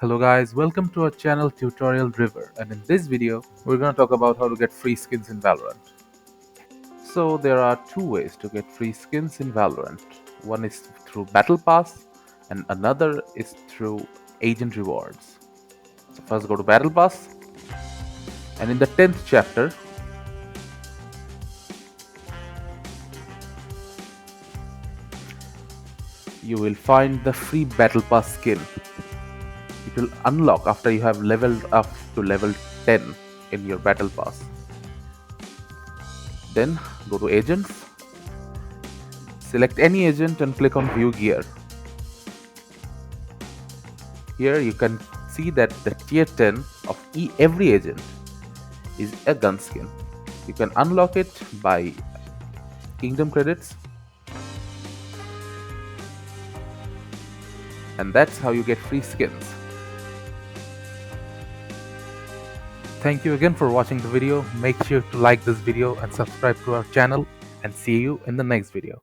Hello guys, welcome to our channel Tutorial River, and in this video we're going to talk about how to get free skins in Valorant. So there are two ways to get free skins in Valorant. One is through Battle Pass and another is through agent rewards. So first go to Battle Pass, and in the 10th chapter you will find the free Battle Pass skin. It will unlock after you have leveled up to level 10 in your Battle Pass. Then go to Agents, select any agent and click on View Gear. Here you can see that the tier 10 of every agent is a gun skin. You can unlock it by Kingdom credits, and that's how you get free skins. Thank you again for watching the video. Make sure to like this video and subscribe to our channel, and see you in the next video.